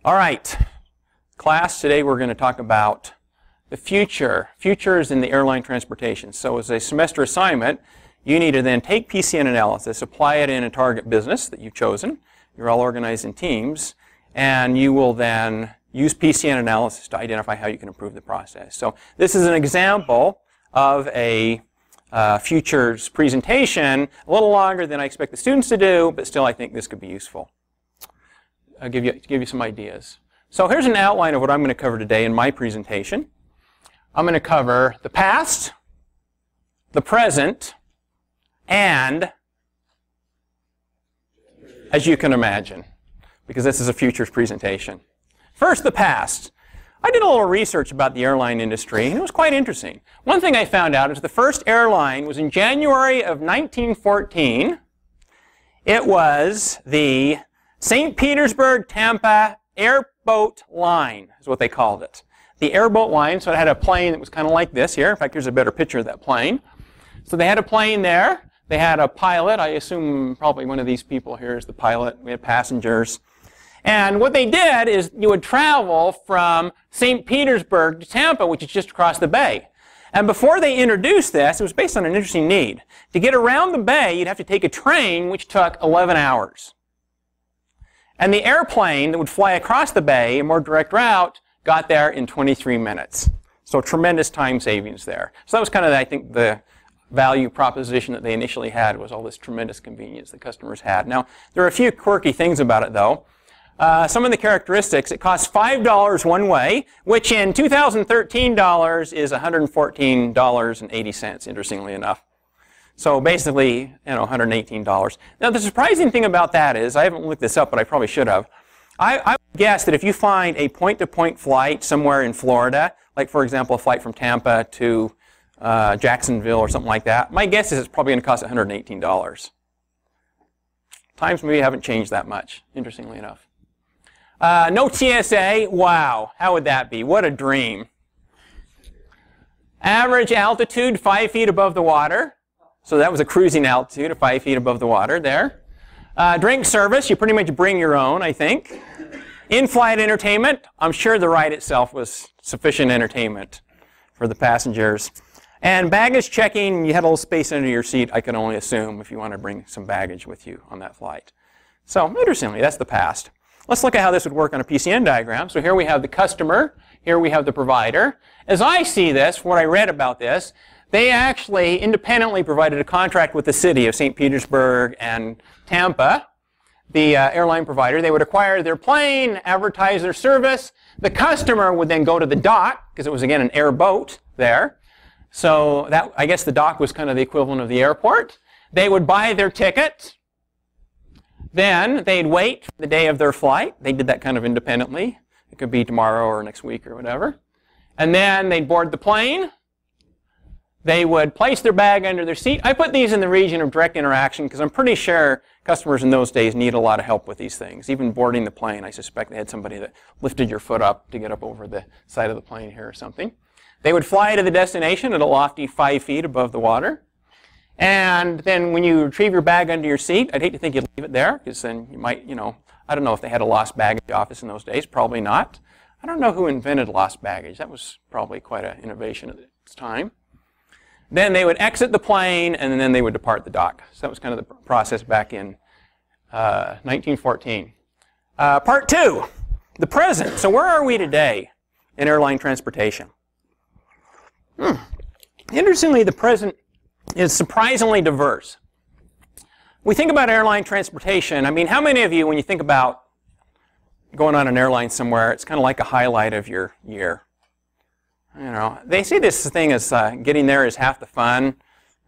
All right, class, today we're going to talk about the futures in the airline transportation. So as a semester assignment, you need to then take PCN analysis, apply it in a target business that you've chosen. You're all organized in teams, and you will then use PCN analysis to identify how you can improve the process. So this is an example of a futures presentation, a little longer than I expect the students to do, but still I think this could be useful. I'll give you some ideas. So here's an outline of what I'm going to cover today in my presentation. I'm going to cover the past, the present, and, as you can imagine, because this is a futures presentation. First, the past. I did a little research about the airline industry, and it was quite interesting. One thing I found out is the first airline was in January of 1914. It was the St. Petersburg-Tampa Airboat Line, is what they called it. The airboat line, so it had a plane that was kind of like this here. In fact, here's a better picture of that plane. So they had a plane there. They had a pilot. I assume probably one of these people here is the pilot. We had passengers. And what they did is you would travel from St. Petersburg to Tampa, which is just across the bay. And before they introduced this, it was based on an interesting need. To get around the bay, you'd have to take a train, which took 11 hours. And the airplane that would fly across the bay, a more direct route, got there in 23 minutes. So tremendous time savings there. So that was kind of, I think, the value proposition that they initially had, was all this tremendous convenience that customers had. Now, there are a few quirky things about it, though. Some of the characteristics: it costs $5 one way, which in 2013 dollars is $114.80, interestingly enough. So basically, $118. Now, the surprising thing about that is, I haven't looked this up, but I probably should have. I would guess that if you find a point-to-point flight somewhere in Florida, like, for example, a flight from Tampa to Jacksonville or something like that, my guess is it's probably going to cost $118. Times maybe haven't changed that much, interestingly enough. No TSA. Wow, how would that be? What a dream. Average altitude, 5 feet above the water. So that was a cruising altitude of 5 feet above the water there. Drink service, you pretty much bring your own, I think. In-flight entertainment, I'm sure the ride itself was sufficient entertainment for the passengers. And baggage checking, you had a little space under your seat, I can only assume, if you want to bring some baggage with you on that flight. So, interestingly, that's the past. Let's look at how this would work on a PCN diagram. So here we have the customer, here we have the provider. As I see this, what I read about this, they actually independently provided a contract with the city of St. Petersburg and Tampa, the airline provider. They would acquire their plane, advertise their service. The customer would then go to the dock, because it was, again, an airboat there. So that, I guess the dock was kind of the equivalent of the airport. They would buy their ticket. Then they'd wait for the day of their flight. They did that kind of independently. It could be tomorrow or next week or whatever. And then they'd board the plane. They would place their bag under their seat. I put these in the region of direct interaction because I'm pretty sure customers in those days need a lot of help with these things. Even boarding the plane, I suspect they had somebody that lifted your foot up to get up over the side of the plane here or something. They would fly to the destination at a lofty 5 feet above the water. And then when you retrieve your bag under your seat, I'd hate to think you'd leave it there, because then you might, I don't know if they had a lost baggage office in those days. Probably not. I don't know who invented lost baggage. That was probably quite an innovation at its time. Then they would exit the plane, and then they would depart the dock. So that was kind of the process back in 1914. Part 2, the present. So where are we today in airline transportation? Interestingly, the present is surprisingly diverse. We think about airline transportation. I mean, how many of you, when you think about going on an airline somewhere, it's kind of like a highlight of your year? They see this thing as getting there is half the fun.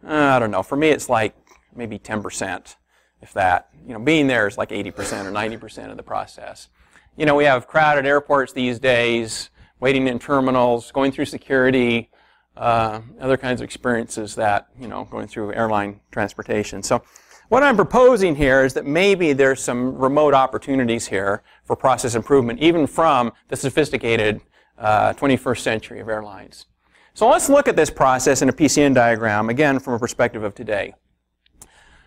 I don't know. For me, it's like maybe 10%, if that. Being there is like 80% or 90% of the process. We have crowded airports these days, waiting in terminals, going through security, other kinds of experiences that, going through airline transportation. So what I'm proposing here is that maybe there's some remote opportunities here for process improvement, even from the sophisticated 21st century of airlines. So let's look at this process in a PCN diagram, again, from a perspective of today.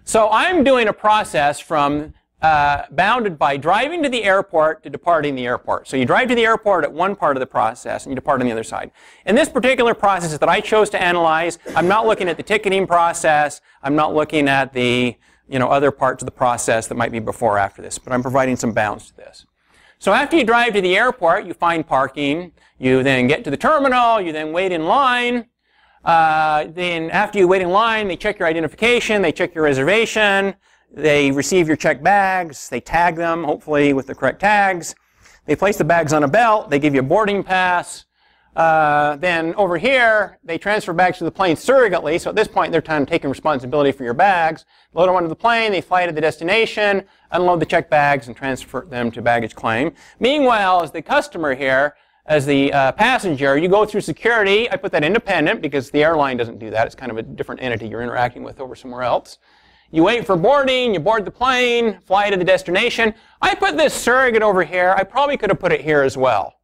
So I'm doing a process from bounded by driving to the airport to departing the airport. So you drive to the airport at one part of the process and you depart on the other side. In this particular process that I chose to analyze, I'm not looking at the ticketing process. I'm not looking at the other parts of the process that might be before or after this, but I'm providing some bounds to this. So after you drive to the airport, you find parking. You then get to the terminal. You then wait in line. Then after you wait in line, they check your identification. They check your reservation. They receive your checked bags. They tag them, hopefully with the correct tags. They place the bags on a belt. They give you a boarding pass. Then over here, they transfer bags to the plane surrogately. So at this point, they're taking responsibility for your bags. Load them onto the plane. They fly to the destination, unload the checked bags, and transfer them to baggage claim. Meanwhile, as the customer here, as the passenger, you go through security. I put that independent because the airline doesn't do that. It's kind of a different entity you're interacting with over somewhere else. You wait for boarding, you board the plane, fly to the destination. I put this surrogate over here. I probably could have put it here as well.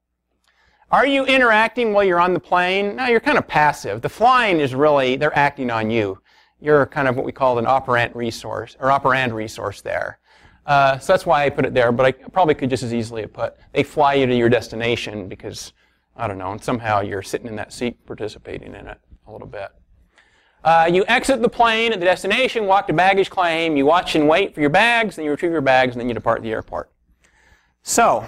Are you interacting while you're on the plane? No, you're kind of passive. The flying is really, they're acting on you. You're kind of what we call an operand resource there. So that's why I put it there, but I probably could just as easily have put, they fly you to your destination because, I don't know, and somehow you're sitting in that seat participating in it a little bit. You exit the plane at the destination, walk to baggage claim, you watch and wait for your bags, then you retrieve your bags, and then you depart the airport. So,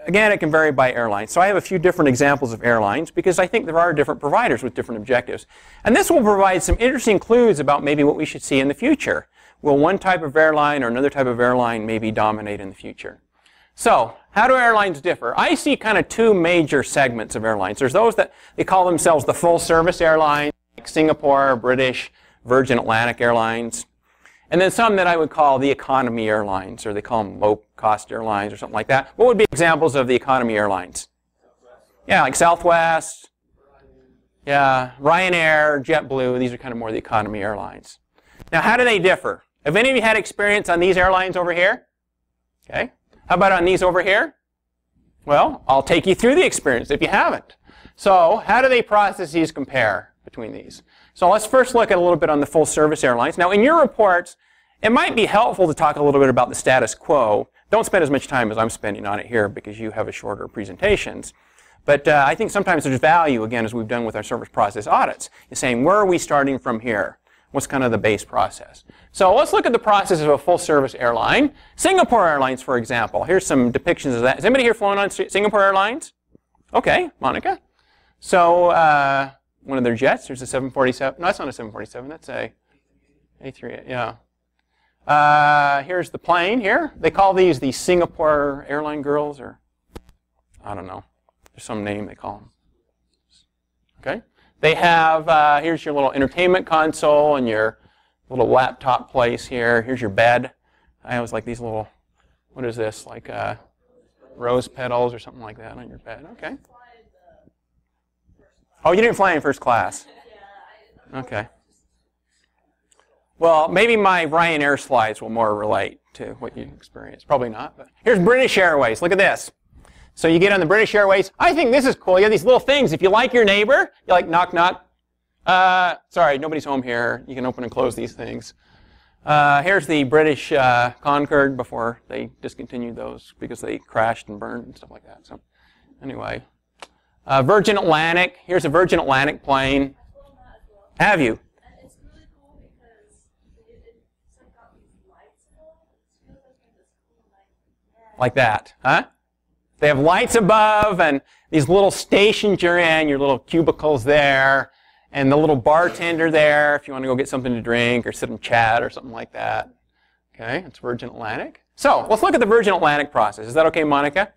again, it can vary by airline. So I have a few different examples of airlines because I think there are different providers with different objectives. And this will provide some interesting clues about maybe what we should see in the future. Will one type of airline or another type of airline maybe dominate in the future? So, how do airlines differ? I see kind of two major segments of airlines. There's those that they call themselves the full-service airlines, like Singapore, British, Virgin Atlantic Airlines. And then some that I would call the economy airlines, or they call them low-cost airlines or something like that. What would be examples of the economy airlines? Yeah, like Southwest, yeah, Ryanair, JetBlue. These are kind of more the economy airlines. Now, how do they differ? Have any of you had experience on these airlines over here? Okay. How about on these over here? Well, I'll take you through the experience if you haven't. So, how do they processes compare between these? So let's first look at a little bit on the full-service airlines. Now, in your reports, it might be helpful to talk a little bit about the status quo. Don't spend as much time as I'm spending on it here because you have a shorter presentations. But I think sometimes there's value, again, as we've done with our service process audits, in saying, where are we starting from here? What's kind of the base process? So let's look at the process of a full-service airline. Singapore Airlines, for example. Here's some depictions of that. Has anybody here flown on Singapore Airlines? Okay, Monica. So, one of their jets. There's a 747. No, that's not a 747. That's a A3. Yeah. Here's the plane here. They call these the Singapore Airline girls, or I don't know. There's some name they call them. Okay. They have, here's your little entertainment console and your little laptop place here. Here's your bed. I always like these little, what is this? Like rose petals or something like that on your bed. Okay. Oh, you didn't fly in first class? Okay. Well, maybe my Ryanair slides will more relate to what you experienced. Probably not. But here's British Airways. Look at this. So you get on the British Airways. I think this is cool. You have these little things. If you like your neighbor, you like knock, knock. Sorry, nobody's home here. You can open and close these things. Here's the British Concorde before they discontinued those because they crashed and burned and stuff like that. So anyway. Virgin Atlantic. Here's a Virgin Atlantic plane. Have you? And it's really cool because it's like got these lights above. It feels like this cool light. Like that, huh? They have lights above and these little stations you're in, your little cubicles there, and the little bartender there if you want to go get something to drink or sit and chat or something like that. Okay, it's Virgin Atlantic. So let's look at the Virgin Atlantic process. Is that okay, Monica?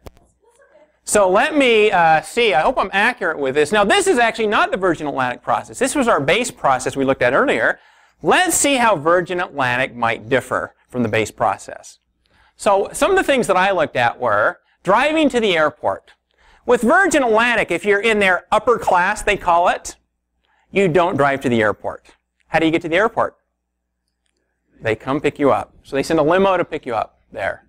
So let me see. I hope I'm accurate with this. Now, this is actually not the Virgin Atlantic process. This was our base process we looked at earlier. Let's see how Virgin Atlantic might differ from the base process. So some of the things that I looked at were driving to the airport. With Virgin Atlantic, if you're in their upper class, they call it, you don't drive to the airport. How do you get to the airport? They come pick you up. So they send a limo to pick you up there.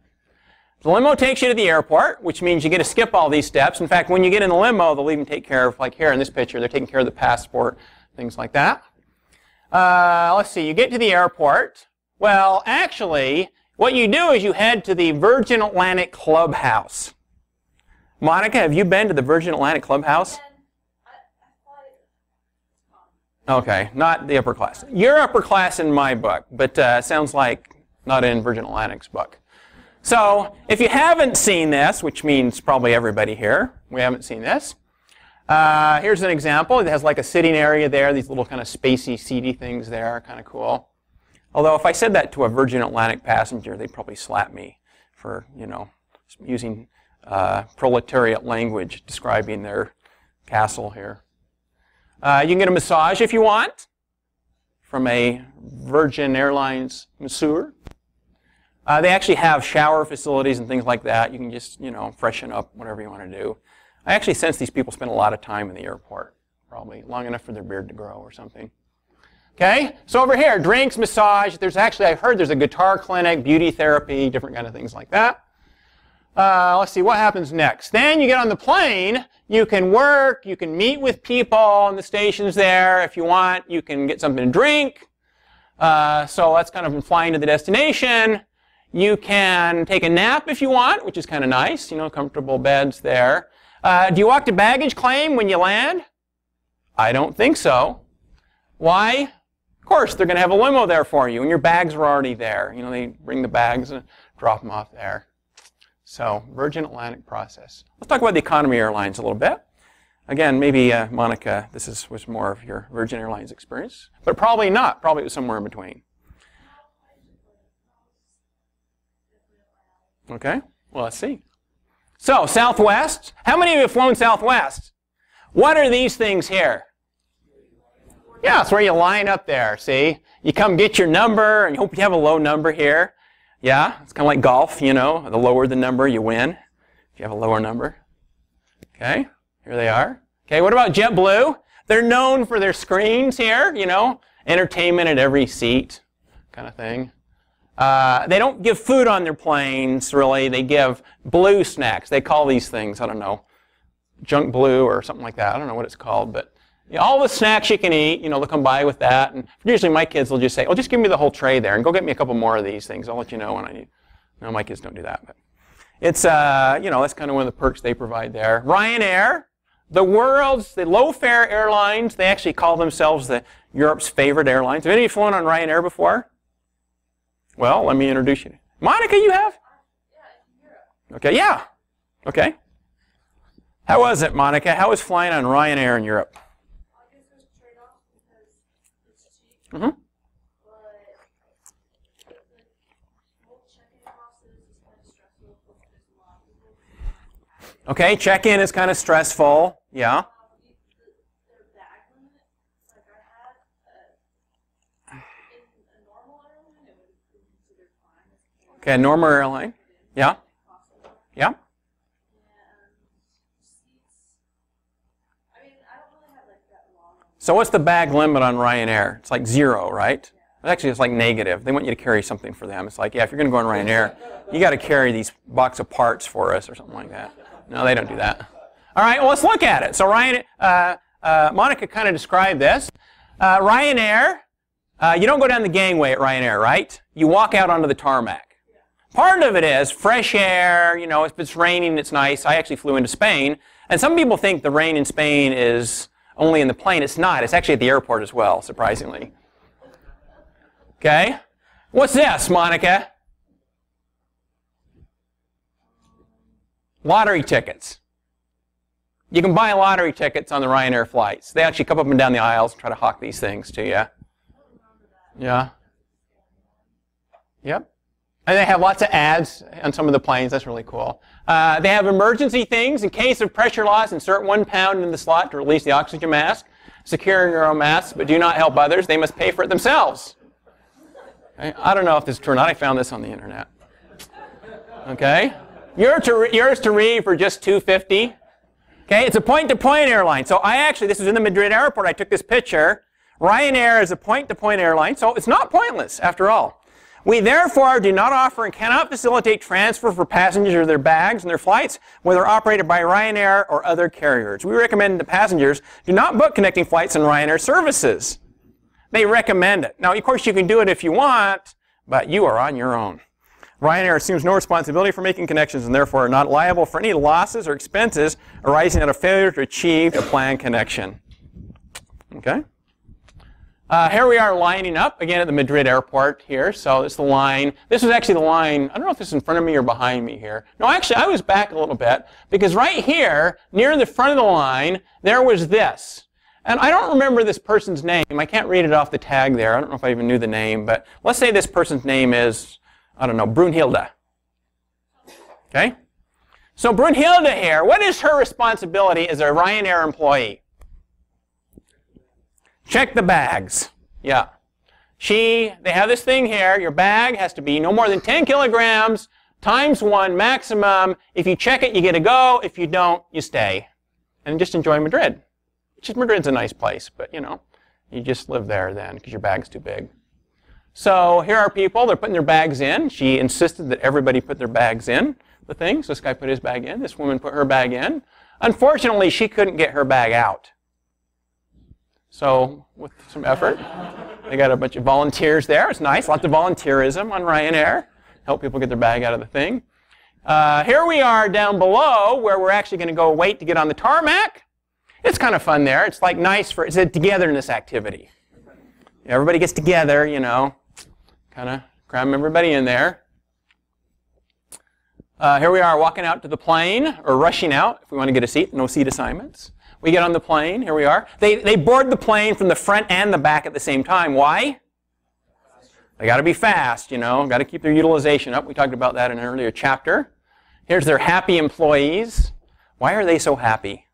The limo takes you to the airport, which means you get to skip all these steps. In fact, when you get in the limo, they'll even take care of, like here in this picture, they're taking care of the passport, things like that. Let's see, you get to the airport. Well, actually, what you do is you head to the Virgin Atlantic Clubhouse. Monica, have you been to the Virgin Atlantic Clubhouse? Okay, not the upper class. You're upper class in my book, but sounds like not in Virgin Atlantic's book. So if you haven't seen this, which means probably everybody here, we haven't seen this. Here's an example. It has like a sitting area there, these little kind of spacey, seedy things there, kind of cool. Although if I said that to a Virgin Atlantic passenger, they'd probably slap me for, you know, using proletariat language describing their castle here. You can get a massage if you want from a Virgin Airlines masseur. They actually have shower facilities and things like that. You can just, you know, freshen up, whatever you want to do. I actually sense these people spend a lot of time in the airport, probably long enough for their beard to grow or something. Okay, so over here, drinks, massage. There's actually, I've heard there's a guitar clinic, beauty therapy, different kind of things like that. Let's see, what happens next? Then you get on the plane. You can work. You can meet with people on the stations there. If you want, you can get something to drink. So that's kind of flying to the destination. You can take a nap if you want, which is kind of nice. You know, comfortable beds there. Do you walk to baggage claim when you land? I don't think so. Why? Of course, they're going to have a limo there for you, and your bags are already there. You know, they bring the bags and drop them off there. So, Virgin Atlantic process. Let's talk about the economy airlines a little bit. Again, maybe, Monica, this was more of your Virgin Airlines experience, but probably not. Probably it was somewhere in between. Okay, well, let's see. So, Southwest. How many of you have flown Southwest? What are these things here? Yeah, it's where you line up there, see? You come get your number, and you hope you have a low number here. Yeah, it's kind of like golf, you know. The lower the number, you win. If you have a lower number. Okay, here they are. Okay, what about JetBlue? They're known for their screens here, you know. Entertainment at every seat kind of thing. They don't give food on their planes, really. They give blue snacks. They call these things, I don't know, junk blue or something like that. I don't know what it's called, but you know, all the snacks you can eat, you know, they'll come by with that. And usually my kids will just say, oh, just give me the whole tray there and go get me a couple more of these things. I'll let you know when I need. No, my kids don't do that. But it's, you know, that's kind of one of the perks they provide there. Ryanair, the low-fare airlines, they actually call themselves Europe's favorite airlines. Have any of you flown on Ryanair before? Well, let me introduce you. Monica, you have? Yeah, in Europe. Okay, yeah. Okay. How was it, Monica? How was flying on Ryanair in Europe? I guess there's a trade-off because it's cheap. Mm-hmm. But the whole check-in process is kind of stressful because there's a lot of people. Okay, check-in is kind of stressful. Yeah. Their bag limit, like I had in a normal airline, it would be considered fine. Okay, normal airline. Yeah. Yeah. So what's the bag limit on Ryanair? It's like 0, right? Actually, it's like negative. They want you to carry something for them. It's like, yeah, if you're going to go on Ryanair, you got to carry these box of parts for us or something like that. No, they don't do that. All right, well, let's look at it. So Monica kind of described this. Ryanair, you don't go down the gangway at Ryanair, right? You walk out onto the tarmac. Part of it is fresh air. You know, if it's raining, it's nice. I actually flew into Spain, and some people think the rain in Spain is only in the plane. It's not. It's actually at the airport as well, surprisingly. Okay? What's this, Monica? Lottery tickets. You can buy lottery tickets on the Ryanair flights. They actually come up and down the aisles and try to hawk these things to you. Yeah. Yep. And they have lots of ads on some of the planes. That's really cool. They have emergency things. In case of pressure loss, insert 1 pound in the slot to release the oxygen mask. Secure your own mask, but do not help others. They must pay for it themselves. Okay? I don't know if this is true or not. I found this on the internet. Okay? Yours to read for just $2.50. Okay? It's a point-to-point airline. So this was in the Madrid airport. I took this picture. Ryanair is a point-to-point airline, so it's not pointless after all. We therefore do not offer and cannot facilitate transfer for passengers or their bags and their flights, whether operated by Ryanair or other carriers. We recommend the passengers do not book connecting flights on Ryanair services. They recommend it. Now, of course, you can do it if you want, but you are on your own. Ryanair assumes no responsibility for making connections and therefore are not liable for any losses or expenses arising out of failure to achieve a planned connection. Okay? Here we are lining up, again, at the Madrid airport here. So this is the line. This was actually the line. I don't know if this is in front of me or behind me here. No, actually, I was back a little bit because right here, near the front of the line, there was this. And I don't remember this person's name. I can't read it off the tag there. I don't know if I even knew the name. But let's say this person's name is, I don't know, Brunhilde. Okay? So Brunhilde here, what is her responsibility as a Ryanair employee? Check the bags. Yeah. They have this thing here. Your bag has to be no more than 10 kilograms times 1 maximum. If you check it, you get a go. If you don't, you stay. And just enjoy Madrid. Madrid's a nice place, but you know, you just live there then because your bag's too big. So here are people. They're putting their bags in. She insisted that everybody put their bags in the thing. So this guy put his bag in. This woman put her bag in. Unfortunately, she couldn't get her bag out. So with some effort, they got a bunch of volunteers there. It's nice. Lots of volunteerism on Ryanair. Help people get their bag out of the thing. Here we are down below where we're actually going to go wait to get on the tarmac. It's kind of fun there. It's like nice for, it's a togetherness activity. Everybody gets together, you know, kind of cram everybody in there. Here we are walking out to the plane, or rushing out if we want to get a seat. No seat assignments. We get on the plane. Here we are. They board the plane from the front and the back at the same time. Why? They got to be fast, you know. Got to keep their utilization up. We talked about that in an earlier chapter. Here's their happy employees. Why are they so happy?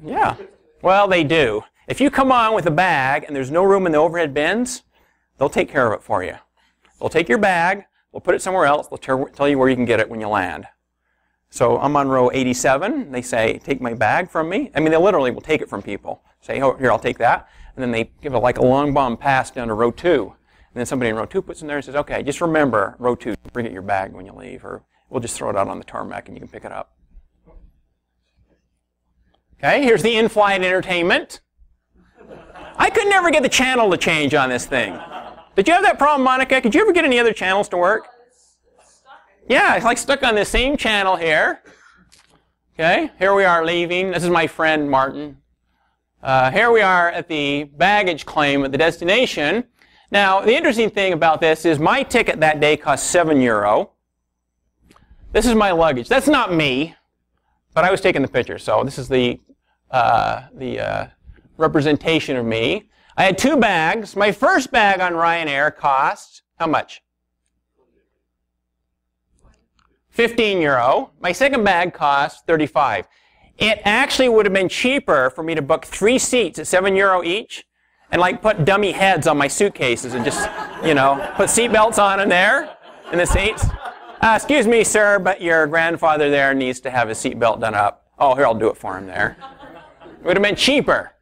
Yeah. Well, they do. If you come on with a bag and there's no room in the overhead bins, they'll take care of it for you. They'll take your bag. They'll put it somewhere else. They'll tell you where you can get it when you land. So I'm on row 87. They say, take my bag from me. I mean, they literally will take it from people. Say, oh, here, I'll take that. And then they give it like a long bomb pass down to row 2. And then somebody in row 2 puts it in there and says, okay, just remember, row 2, bring it your bag when you leave. Or we'll just throw it out on the tarmac and you can pick it up. Okay, here's the in-flight entertainment. I could never get the channel to change on this thing. Did you have that problem, Monica? Could you ever get any other channels to work? Yeah, it's like stuck on the same channel here. Okay, here we are leaving. This is my friend Martin. Here we are at the baggage claim at the destination. Now, the interesting thing about this is my ticket that day cost €7. This is my luggage. That's not me, but I was taking the picture, so this is the representation of me. I had 2 bags. My first bag on Ryanair cost how much? €15. My second bag cost 35. It actually would have been cheaper for me to book 3 seats at €7 each and like put dummy heads on my suitcases and just, you know, put seat belts on in there in the seats. Excuse me, sir, but your grandfather there needs to have his seat belt done up. Oh, here, I'll do it for him there. It would have been cheaper.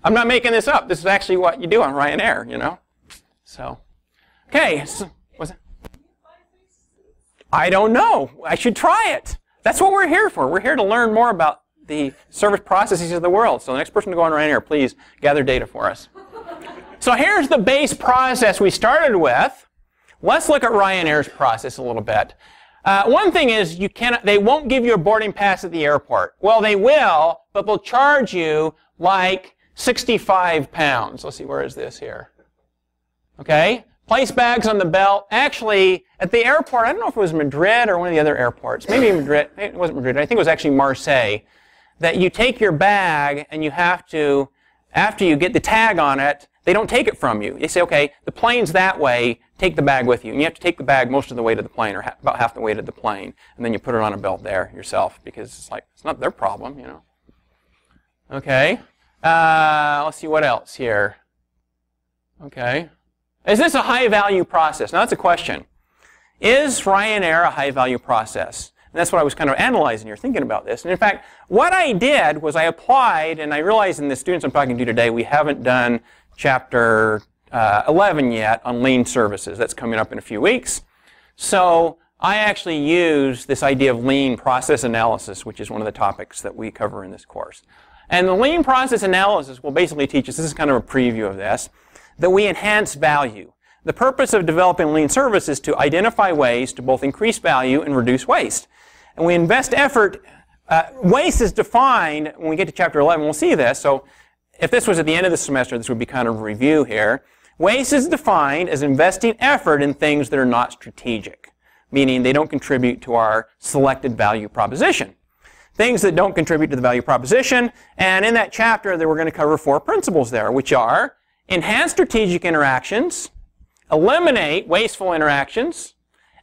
I'm not making this up. This is actually what you do on Ryanair, you know. So, okay. So, what's that? I don't know. I should try it. That's what we're here for. We're here to learn more about the service processes of the world. So the next person to go on Ryanair, please gather data for us. So here's the base process we started with. Let's look at Ryanair's process a little bit. One thing is they won't give you a boarding pass at the airport. Well, they will, but they'll charge you like £65. Let's see, where is this here? Okay. Place bags on the belt. Actually, at the airport, I don't know if it was Madrid or one of the other airports. Maybe Madrid. It wasn't Madrid. I think it was actually Marseille. That you take your bag and you have to, after you get the tag on it, they don't take it from you. They say, okay, the plane's that way, take the bag with you. And you have to take the bag most of the way to the plane, or about half the way to the plane. And then you put it on a belt there yourself, because it's like, it's not their problem, you know. Okay. Let's see what else here. Okay. Is this a high-value process? Now, that's a question. Is Ryanair a high-value process? And that's what I was kind of analyzing here, thinking about this. And in fact, what I did was I applied, and I realized in the students I'm talking to today, we haven't done chapter 11 yet on lean services. That's coming up in a few weeks. So I actually use this idea of lean process analysis, which is one of the topics that we cover in this course. And the lean process analysis will basically teach us, this is kind of a preview of this, that we enhance value. The purpose of developing lean service is to identify ways to both increase value and reduce waste. And we invest effort. Waste is defined, when we get to chapter 11, we'll see this. So if this was at the end of the semester, this would be kind of a review here. Waste is defined as investing effort in things that are not strategic, meaning they don't contribute to our selected value proposition. Things that don't contribute to the value proposition, and in that chapter we're going to cover 4 principles there, which are enhance strategic interactions, eliminate wasteful interactions,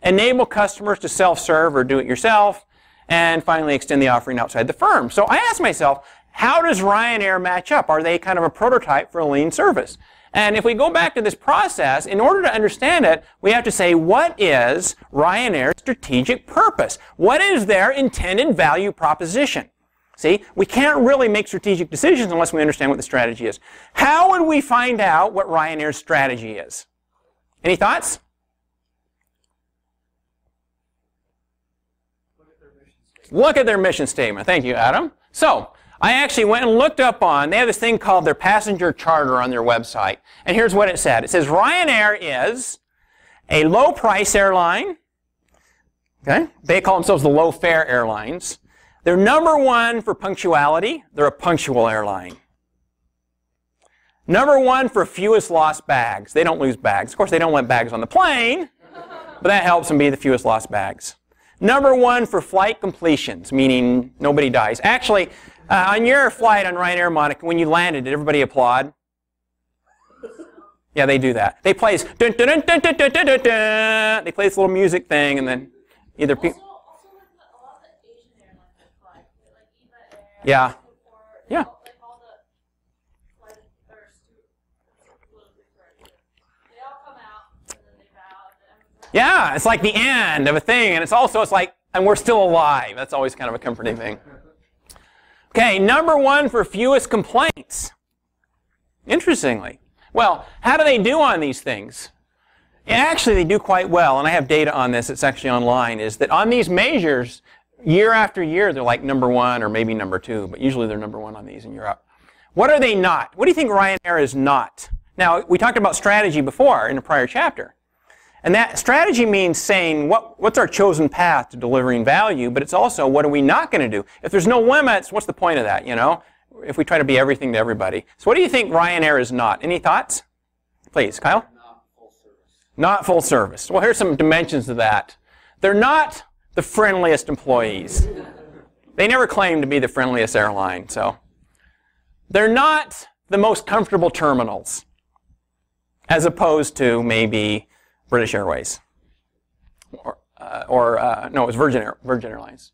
enable customers to self-serve or do it yourself, and finally extend the offering outside the firm. So I asked myself, how does Ryanair match up? Are they kind of a prototype for a lean service? And if we go back to this process, in order to understand it, we have to say, what is Ryanair's strategic purpose? What is their intended value proposition? See, we can't really make strategic decisions unless we understand what the strategy is. How would we find out what Ryanair's strategy is? Any thoughts? Look at their mission statement. Thank you, Adam. So, I actually went and looked up they have this thing called their passenger charter on their website. And here's what it said. It says, Ryanair is a low-price airline. Okay? They call themselves the low-fare airlines. They're number 1 for punctuality. They're a punctual airline. Number 1 for fewest lost bags. They don't lose bags. Of course, they don't let bags on the plane, but that helps them be the fewest lost bags. Number 1 for flight completions, meaning nobody dies. Actually, on your flight on Ryanair, Monica, when you landed, did everybody applaud? Yeah, they do that. They play this, dun, dun, dun, dun, dun, dun, dun, dun, dun. They play this little music thing, and then either people. Also like a lot of the Asian airlines that fly, like Eva Air, Yeah. Singapore, Yeah. like all the flight they all come out and then they bow. Yeah, it's like the end of a thing, and it's like, and we're still alive. That's always kind of a comforting thing. Okay, number 1 for fewest complaints. Interestingly. Well, how do they do on these things? Actually, they do quite well, and I have data on this. It's actually online, is that on these measures, year after year, they're like number 1 or maybe number 2, but usually they're number 1 on these in Europe. What are they not? What do you think Ryanair is not? Now, we talked about strategy before in a prior chapter. And that strategy means saying what's our chosen path to delivering value, but it's also what are we not going to do. If there's no limits, what's the point of that, you know? If we try to be everything to everybody. So what do you think Ryanair is not? Any thoughts? Please, Kyle? Not full service. Not full service. Well, here's some dimensions of that. They're not the friendliest employees. They never claim to be the friendliest airline, so. They're not the most comfortable terminals, as opposed to maybe British Airways, no, it was Virgin Airlines.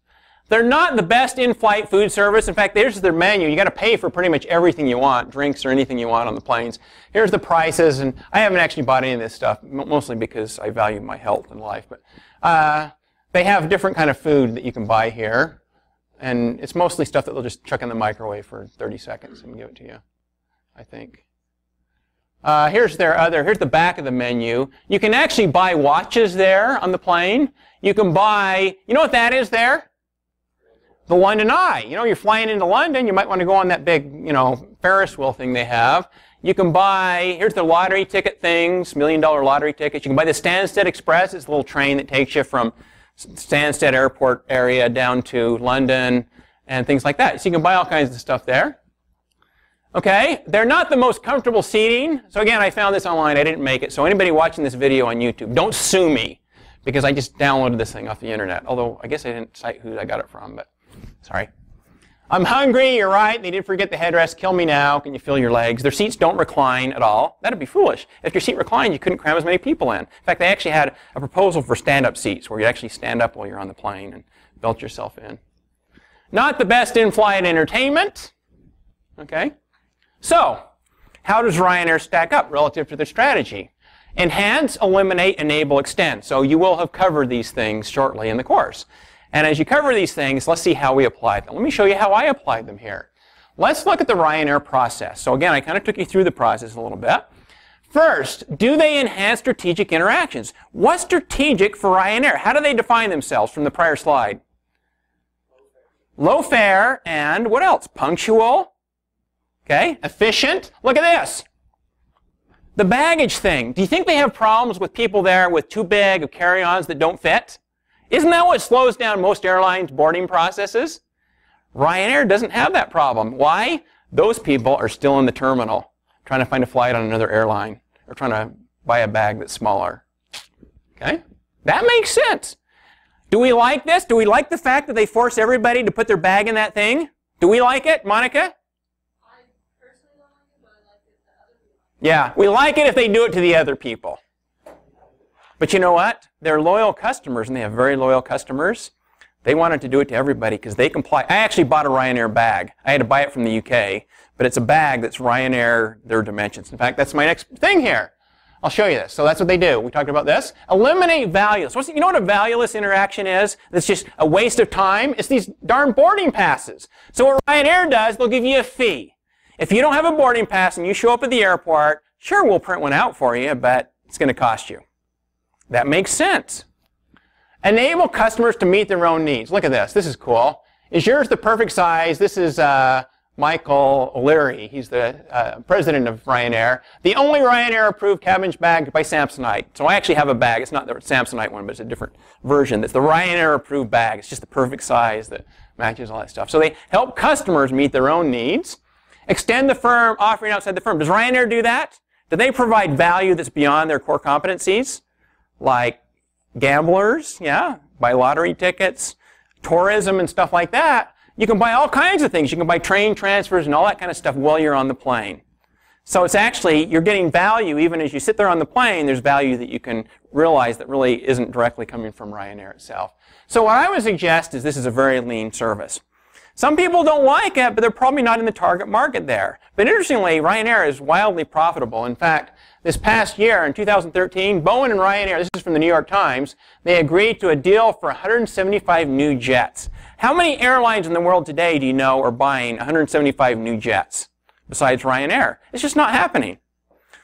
They're not the best in-flight food service. In fact, here's their menu. You got to pay for pretty much everything you want, drinks or anything you want on the planes. Here's the prices, and I haven't actually bought any of this stuff, mostly because I value my health and life. But they have different kind of food that you can buy here, and it's mostly stuff that they'll just chuck in the microwave for 30 seconds and give it to you, I think. Here's the back of the menu. You can actually buy watches there on the plane. You can buy, you know what that is there? The London Eye. You know, you're flying into London, you might want to go on that big, Ferris wheel thing they have. You can buy, here's the lottery ticket things, $1 million lottery tickets. You can buy the Stansted Express. It's a little train that takes you from Stansted Airport area down to London and things like that. So you can buy all kinds of stuff there. Okay, they're not the most comfortable seating. So again, I found this online. I didn't make it. So anybody watching this video on YouTube, don't sue me because I just downloaded this thing off the internet. Although I guess I didn't cite who I got it from, but sorry. I'm hungry, you're right. They did forget the headrest. Kill me now. Can you feel your legs? Their seats don't recline at all. That'd be foolish. If your seat reclined, you couldn't cram as many people in. In fact, they actually had a proposal for stand-up seats where you actually stand up while you're on the plane and belt yourself in. Not the best in-flight entertainment. Okay. So, how does Ryanair stack up relative to their strategy? Enhance, eliminate, enable, extend. So you will have covered these things shortly in the course. And as you cover these things, let's see how we apply them. Let me show you how I applied them here. Let's look at the Ryanair process. So again, I kind of took you through the process a little bit. First, do they enhance strategic interactions? What's strategic for Ryanair? How do they define themselves from the prior slide? Low fare and what else? Punctual. Okay, efficient. Look at this. The baggage thing. Do you think they have problems with people there with too big of carry-ons that don't fit? Isn't that what slows down most airlines' boarding processes? Ryanair doesn't have that problem. Why? Those people are still in the terminal trying to find a flight on another airline or trying to buy a bag that's smaller. Okay? That makes sense. Do we like this? Do we like the fact that they force everybody to put their bag in that thing? Do we like it, Monica? Yeah, we like it if they do it to the other people. But you know what? They're loyal customers, and they have very loyal customers. They wanted to do it to everybody because they comply. I actually bought a Ryanair bag. I had to buy it from the UK, but it's a bag that's Ryanair, their dimensions. In fact, that's my next thing here. I'll show you this. So that's what they do. We talked about this. Eliminate valueless. You know what a valueless interaction is? It's just a waste of time. It's these darn boarding passes. So what Ryanair does, they'll give you a fee. If you don't have a boarding pass and you show up at the airport, sure, we'll print one out for you, but it's going to cost you. That makes sense. Enable customers to meet their own needs. Look at this. This is cool. Is yours the perfect size? This is Michael O'Leary. He's the president of Ryanair. The only Ryanair-approved cabin bag by Samsonite. So I actually have a bag. It's not the Samsonite one, but it's a different version. It's the Ryanair-approved bag. It's just the perfect size that matches all that stuff. So they help customers meet their own needs. Extend the firm offering outside the firm. Does Ryanair do that? Do they provide value that's beyond their core competencies? Like gamblers, yeah, buy lottery tickets, tourism and stuff like that. You can buy all kinds of things. You can buy train transfers and all that kind of stuff while you're on the plane. So it's actually, you're getting value even as you sit there on the plane. There's value that you can realize that really isn't directly coming from Ryanair itself. So what I would suggest is this is a very lean service. Some people don't like it, but they're probably not in the target market there. But interestingly, Ryanair is wildly profitable. In fact, this past year, in 2013, Boeing and Ryanair, this is from the New York Times, they agreed to a deal for 175 new jets. How many airlines in the world today do you know are buying 175 new jets besides Ryanair? It's just not happening.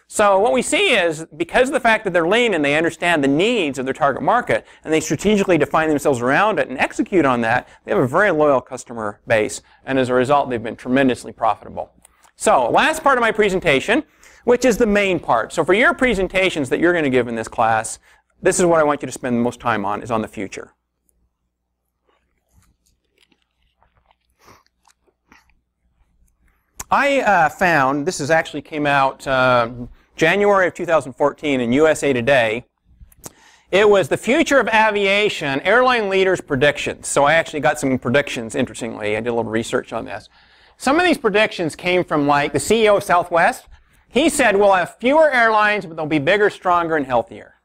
So what we see is, because of the fact that they're lean and they understand the needs of their target market, and they strategically define themselves around it and execute on that, they have a very loyal customer base, and as a result, they've been tremendously profitable. So, last part of my presentation, which is the main part. So for your presentations that you're going to give in this class, this is what I want you to spend the most time on, is on the future. I found, this actually came out January of 2014 in USA Today. It was the future of aviation, airline leaders' predictions. So I actually got some predictions, interestingly. I did a little research on this. Some of these predictions came from like the CEO of Southwest. He said we'll have fewer airlines, but they'll be bigger, stronger, and healthier.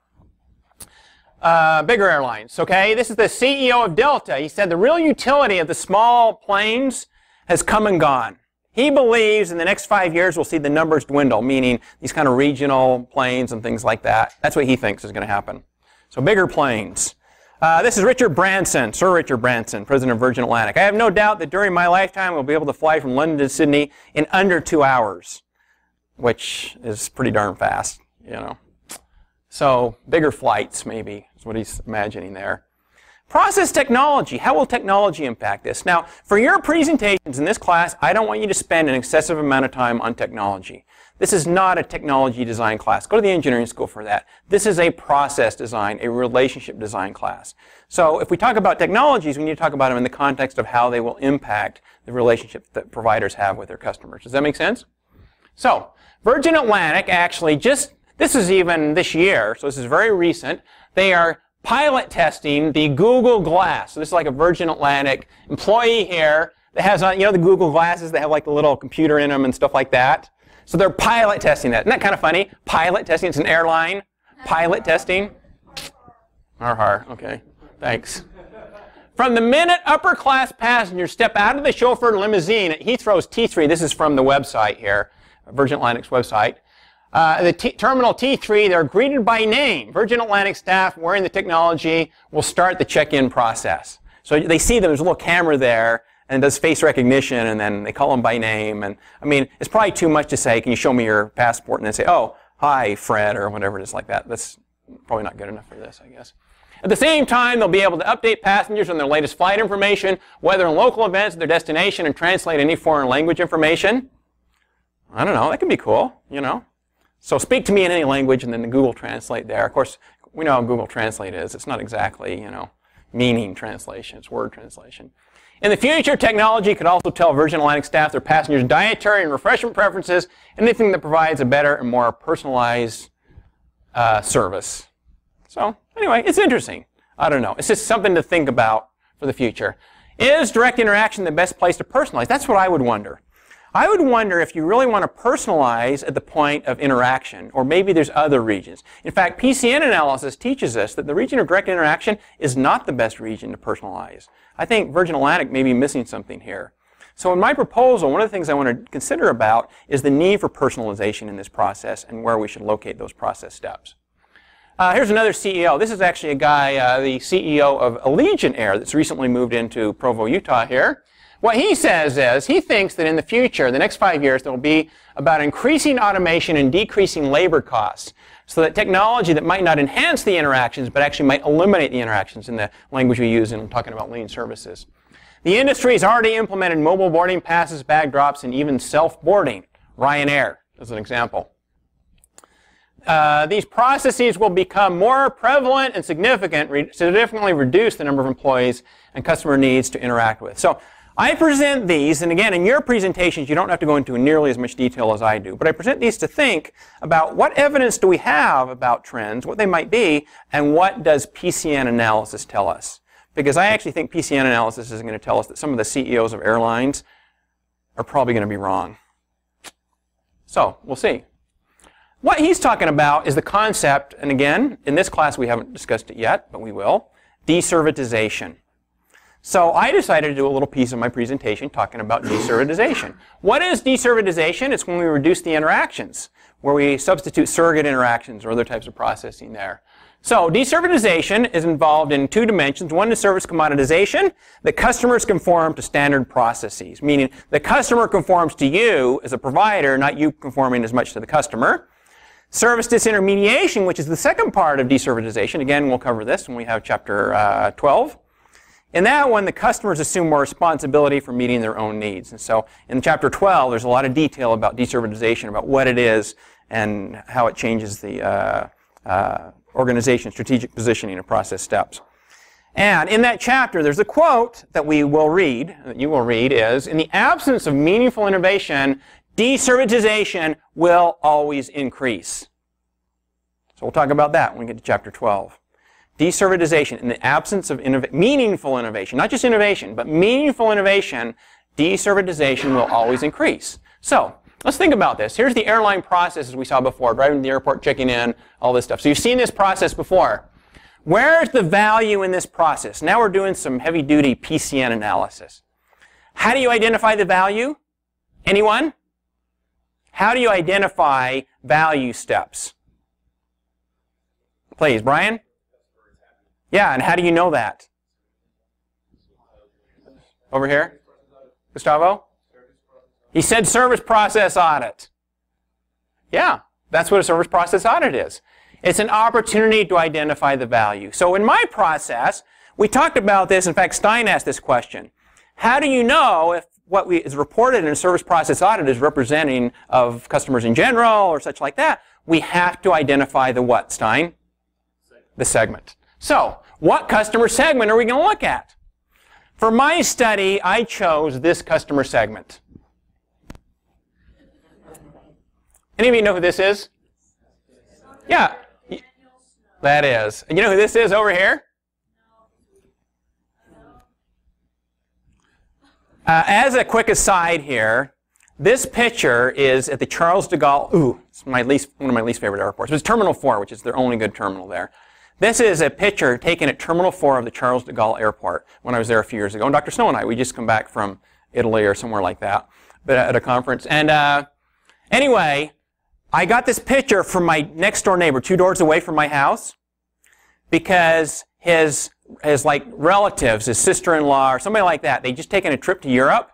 Bigger airlines, okay? This is the CEO of Delta. He said the real utility of the small planes has come and gone. He believes in the next 5 years we'll see the numbers dwindle, meaning these kind of regional planes and things like that. That's what he thinks is going to happen. So bigger planes. This is Richard Branson, Sir Richard Branson, President of Virgin Atlantic. I have no doubt that during my lifetime we'll be able to fly from London to Sydney in under 2 hours, which is pretty darn fast, you know. So bigger flights, maybe, is what he's imagining there. Process technology. How will technology impact this? Now, for your presentations in this class, I don't want you to spend an excessive amount of time on technology. This is not a technology design class. Go to the engineering school for that. This is a process design, a relationship design class. So if we talk about technologies, we need to talk about them in the context of how they will impact the relationships that providers have with their customers. Does that make sense? So, Virgin Atlantic actually this is even this year, so this is very recent, they are pilot testing the Google Glass. So this is like a Virgin Atlantic employee here that has on, you know, the Google glasses that have like the little computer in them and stuff like that. So they're pilot testing that. Isn't that kind of funny? Pilot testing, it's an airline. Pilot testing. Okay, thanks. From the minute upper class passengers step out of the chauffeured limousine at Heathrow's T3, this is from the website here, Virgin Atlantic's website, Terminal T3, they're greeted by name. Virgin Atlantic staff wearing the technology will start the check-in process. So they see them, there's a little camera there, and it does face recognition, and then they call them by name. And I mean, it's probably too much to say, can you show me your passport? And then say, oh, hi, Fred, or whatever it is like that. That's probably not good enough for this, I guess. At the same time, they'll be able to update passengers on their latest flight information, weather and local events at their destination, and translate any foreign language information. I don't know, that could be cool, you know. So speak to me in any language, and then the Google Translate there. Of course, we know how Google Translate is. It's not exactly, meaning translation. It's word translation. In the future, technology could also tell Virgin Atlantic staff their passengers' dietary and refreshment preferences, anything that provides a better and more personalized service. So anyway, it's interesting. I don't know. It's just something to think about for the future. Is direct interaction the best place to personalize? That's what I would wonder. I would wonder if you really want to personalize at the point of interaction, or maybe there's other regions. In fact, PCN Analysis teaches us that the region of direct interaction is not the best region to personalize. I think Virgin Atlantic may be missing something here. So in my proposal, one of the things I want to consider about is the need for personalization in this process and where we should locate those process steps. Here's another CEO. This is actually a guy, the CEO of Allegiant Air, that's recently moved into Provo, Utah here. What he says is he thinks that in the future, the next 5 years, there will be about increasing automation and decreasing labor costs, so that technology that might not enhance the interactions but actually might eliminate the interactions in the language we use in talking about lean services. The industry has already implemented mobile boarding passes, bag drops, and even self-boarding. Ryanair as an example. These processes will become more prevalent and significantly reduce the number of employees and customer needs to interact with. So I present these, and again, in your presentations, you don't have to go into nearly as much detail as I do, but I present these to think about what evidence do we have about trends, what they might be, and what does PCN Analysis tell us? Because I actually think PCN Analysis is going to tell us that some of the CEOs of airlines are probably going to be wrong. So, we'll see. What he's talking about is the concept, and again, in this class we haven't discussed it yet, but we will, deservitization. So I decided to do a little piece of my presentation talking about deservitization. What is deservitization? It's when we reduce the interactions, where we substitute surrogate interactions or other types of processing there. So deservitization is involved in two dimensions. One is service commoditization. The customers conform to standard processes, meaning the customer conforms to you as a provider, not you conforming as much to the customer. Service disintermediation, which is the second part of deservitization. Again, we'll cover this when we have chapter 12. In that one, the customers assume more responsibility for meeting their own needs. And so in chapter 12, there's a lot of detail about deservitization, about what it is and how it changes the organization, strategic positioning, and process steps. And in that chapter, there's a quote that we will read, that you will read, is, in the absence of meaningful innovation, deservitization will always increase. So we'll talk about that when we get to chapter 12. Deservitization, in the absence of meaningful innovation, not just innovation, but meaningful innovation, deservitization will always increase. So, let's think about this. Here's the airline process as we saw before, driving to the airport, checking in, all this stuff. So you've seen this process before. Where's the value in this process? Now we're doing some heavy-duty PCN analysis. How do you identify the value? Anyone? How do you identify value steps? Please, Brian? Yeah, and how do you know that? Over here? Gustavo? He said service process audit. Yeah, that's what a service process audit is. It's an opportunity to identify the value. So in my process, we talked about this. In fact, Stein asked this question. How do you know if what is reported in a service process audit is representing of customers in general or such like that? We have to identify the what, Stein? The segment. So, what customer segment are we going to look at? For my study, I chose this customer segment. Any of you know who this is? Yeah. That is. And you know who this is over here? As a quick aside here, this picture is at the Charles de Gaulle. Ooh, it's one of my least favorite airports. It's Terminal 4, which is their only good terminal there. This is a picture taken at Terminal 4 of the Charles de Gaulle Airport when I was there a few years ago. And Dr. Snow and I, we just come back from Italy or somewhere like that, but at a conference. And anyway, I got this picture from my next door neighbor, 2 doors away from my house, because his like relatives, his sister-in-law or somebody like that, they'd just taken a trip to Europe,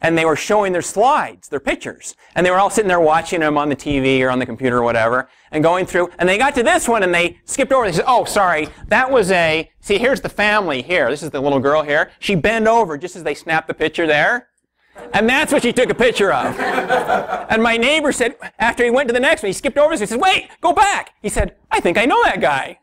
and they were showing their slides, their pictures. And they were all sitting there watching them on the TV or on the computer or whatever, and going through. And they got to this one, and they skipped over. They said, oh, sorry, that was a, see, here's the family here. This is the little girl here. She bent over just as they snapped the picture there. And that's what she took a picture of. And my neighbor said, after he went to the next one, he skipped over this, he said, wait, go back. He said, I think I know that guy.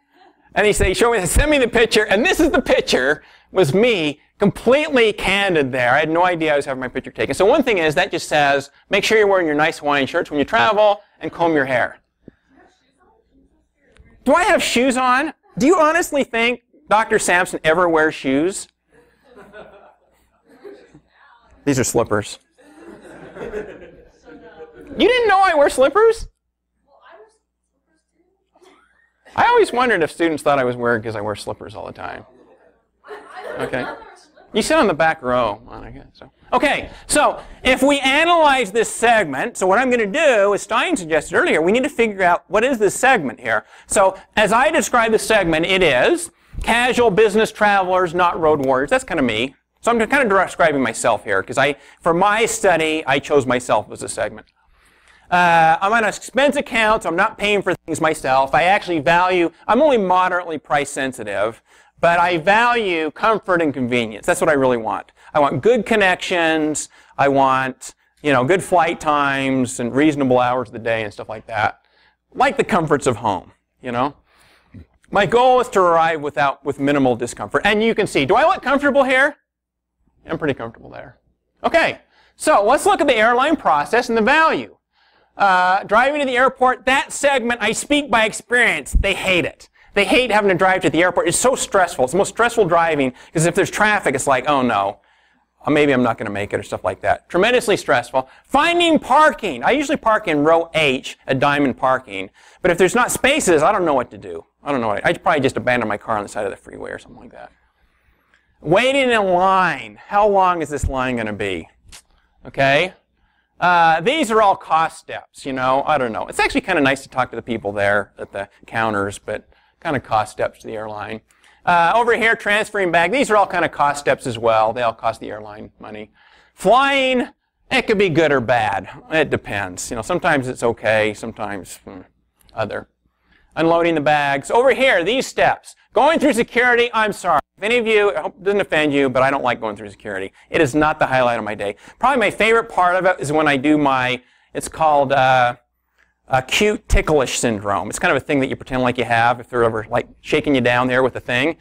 And he said, he showed me, send me the picture, and this is the picture, was me, completely candid there. I had no idea I was having my picture taken. So one thing is, that just says, make sure you're wearing your nice Hawaiian shirts when you travel, and comb your hair. Do I have shoes on? Do you honestly think Dr. Sampson ever wears shoes? These are slippers. You didn't know I wear slippers? I always wondered if students thought I was wearing because I wear slippers all the time. Okay. You sit on the back row. Okay, so if we analyze this segment, so what I'm going to do, as Stein suggested earlier, we need to figure out what is this segment here. So as I describe the segment, it is casual business travelers, not road warriors. That's kind of me. So I'm kind of describing myself here because for my study, I chose myself as a segment. I'm on an expense account, so I'm not paying for things myself. I actually value, I'm only moderately price sensitive, but I value comfort and convenience. That's what I really want. I want good connections. I want, good flight times and reasonable hours of the day and stuff like that. Like the comforts of home, My goal is to arrive with minimal discomfort. And you can see, do I look comfortable here? I'm pretty comfortable there. Okay, so let's look at the airline process and the value. Driving to the airport, that segment, I speak by experience, they hate it. They hate having to drive to the airport. It's so stressful. It's the most stressful driving because if there's traffic, it's like, oh no, maybe I'm not going to make it or stuff like that. Tremendously stressful. Finding parking. I usually park in row H at Diamond Parking. But if there's not spaces, I don't know what to do. I don't know. I'd probably just abandon my car on the side of the freeway or something like that. Waiting in line. How long is this line going to be? Okay. These are all cost steps, I don't know. It's actually kind of nice to talk to the people there at the counters, but kind of cost steps to the airline. Over here, transferring bag. These are all kind of cost steps as well. They all cost the airline money. Flying, it could be good or bad. It depends. Sometimes it's okay, sometimes other. Unloading the bags. Over here, these steps. Going through security, I'm sorry. If any of you, I hope it doesn't offend you, but I don't like going through security. It is not the highlight of my day. Probably my favorite part of it is when I do it's called acute ticklish syndrome. It's kind of a thing that you pretend like you have if they're ever like shaking you down there with a thing.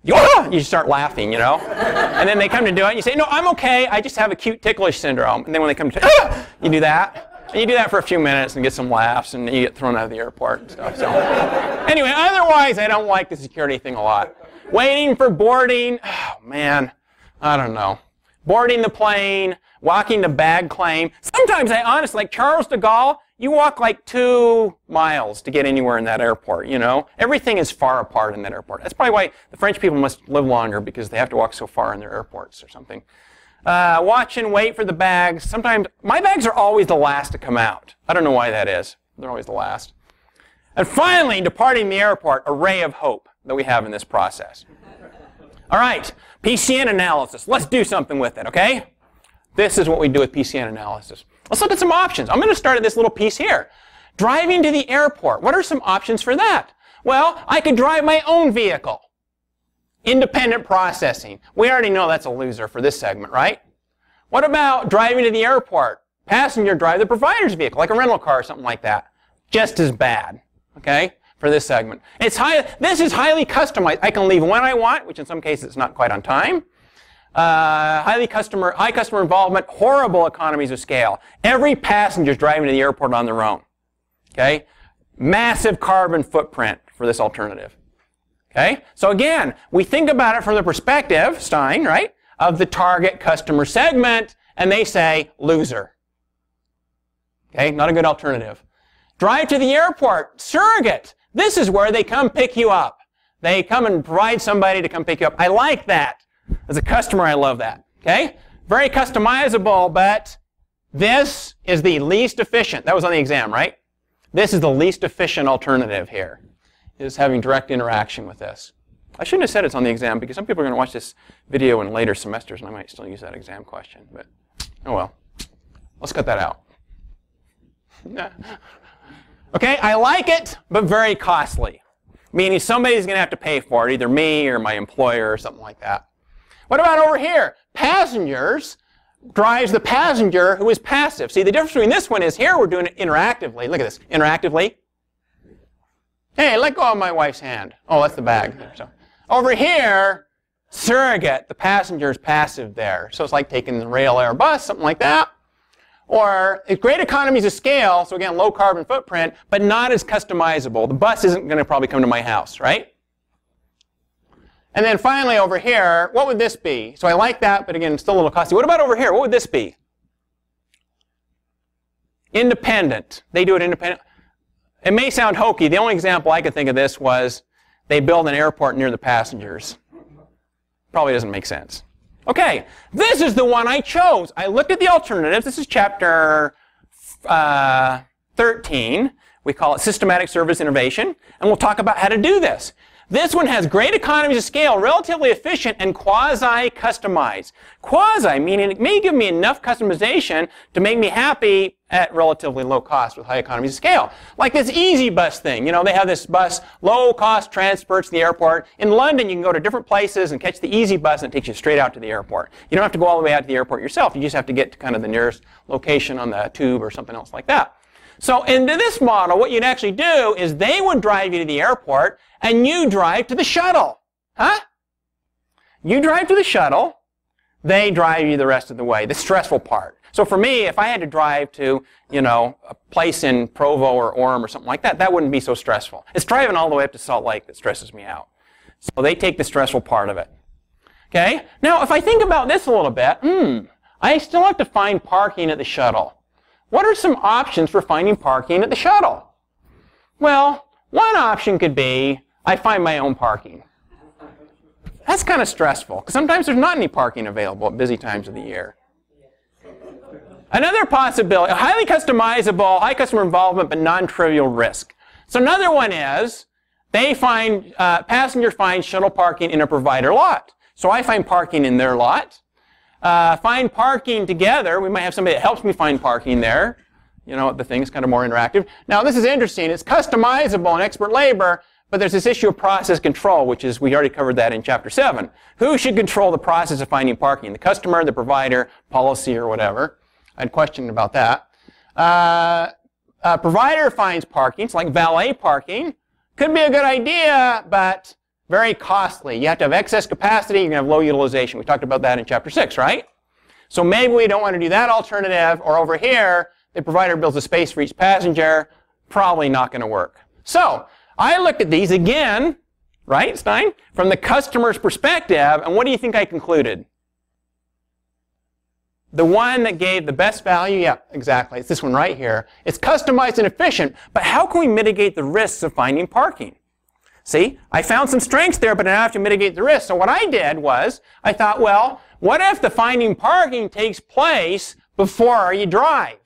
You start laughing, And then they come to do it and you say, no, I'm okay. I just have acute ticklish syndrome. And then when they come to you do that. And you do that for a few minutes and get some laughs and you get thrown out of the airport and stuff. So anyway, otherwise I don't like the security thing a lot. Waiting for boarding. Oh, man. I don't know. Boarding the plane, walking the bag claim. Sometimes I honestly, like Charles de Gaulle, you walk like 2 miles to get anywhere in that airport, Everything is far apart in that airport. That's probably why the French people must live longer because they have to walk so far in their airports or something. Watch and wait for the bags. Sometimes, my bags are always the last to come out. I don't know why that is. They're always the last. And finally, departing the airport, a ray of hope that we have in this process. All right, PCN analysis. Let's do something with it, okay? This is what we do with PCN analysis. Let's look at some options. I'm going to start at this little piece here. Driving to the airport. What are some options for that? Well, I could drive my own vehicle. Independent processing. We already know that's a loser for this segment, right? What about driving to the airport? Passenger drive the provider's vehicle, like a rental car or something like that. Just as bad, okay, for this segment. This is highly customized. I can leave when I want, which in some cases it's not quite on time. High customer involvement, horrible economies of scale. Every passenger is driving to the airport on their own, okay? Massive carbon footprint for this alternative. Okay? So again, we think about it from the perspective, Stein, right, of the target customer segment, and they say, loser. Okay? Not a good alternative. Drive to the airport, surrogate. This is where they come pick you up. They come and provide somebody to come pick you up. I like that. As a customer, I love that. Okay? Very customizable, but this is the least efficient. That was on the exam, right? This is the least efficient alternative here. Is having direct interaction with this. I shouldn't have said it's on the exam because some people are going to watch this video in later semesters and I might still use that exam question, but oh well. Let's cut that out. Okay, I like it, but very costly. Meaning somebody's going to have to pay for it, either me or my employer or something like that. What about over here? Passengers drives the passenger who is passive. See, the difference between this one is here we're doing it interactively. Look at this, interactively. Hey, let go of my wife's hand. Oh, that's the bag. So, over here, surrogate, the passenger is passive there. So it's like taking the rail, air, bus, something like that. Or great economies of scale, so again, low carbon footprint, but not as customizable. The bus isn't going to probably come to my house, right? And then finally over here, what would this be? So I like that, but again, it's still a little costly. What about over here? What would this be? Independent. They do it independent. It may sound hokey. The only example I could think of this was they build an airport near the passengers. Probably doesn't make sense. Okay, this is the one I chose. I looked at the alternatives. This is chapter 13. We call it Systematic Service Innovation, and we'll talk about how to do this. This one has great economies of scale, relatively efficient, and quasi-customized. Quasi, meaning it may give me enough customization to make me happy at relatively low cost with high economies of scale. Like this Easy Bus thing. You know, they have this bus, low-cost transfers to the airport. In London, you can go to different places and catch the Easy Bus, and it takes you straight out to the airport. You don't have to go all the way out to the airport yourself. You just have to get to kind of the nearest location on the tube or something else like that. So in this model, what you'd actually do is they would drive you to the airport, and you drive to the shuttle. Huh? You drive to the shuttle, they drive you the rest of the way, the stressful part. So for me, if I had to drive to, you know, a place in Provo or Orem or something like that, that wouldn't be so stressful. It's driving all the way up to Salt Lake that stresses me out. So they take the stressful part of it. Okay? Now, if I think about this a little bit, I still have to find parking at the shuttle. What are some options for finding parking at the shuttle? Well, one option could be I find my own parking. That's kind of stressful, because sometimes there's not any parking available at busy times of the year. Another possibility, highly customizable, high customer involvement, but non-trivial risk. So another one is they find, passenger finds shuttle parking in a provider lot. So I find parking in their lot. Find parking together. We might have somebody that helps me find parking there. You know, the thing's kind of more interactive. Now, this is interesting. It's customizable and expert labor, but there's this issue of process control, which is, we already covered that in chapter 7. Who should control the process of finding parking? The customer, the provider, policy, or whatever. I had a question about that. Provider finds parking, so like valet parking. Could be a good idea, but very costly. You have to have excess capacity, you're going to have low utilization. We talked about that in chapter 6, right? So maybe we don't want to do that alternative, or over here, the provider builds a space for each passenger. Probably not going to work. So I looked at these again, right, Stein? From the customer's perspective, and what do you think I concluded? The one that gave the best value, yeah, exactly. It's this one right here. It's customized and efficient, but how can we mitigate the risks of finding parking? See, I found some strengths there, but I have to mitigate the risks. So what I did was, I thought, well, what if the finding parking takes place before you drive?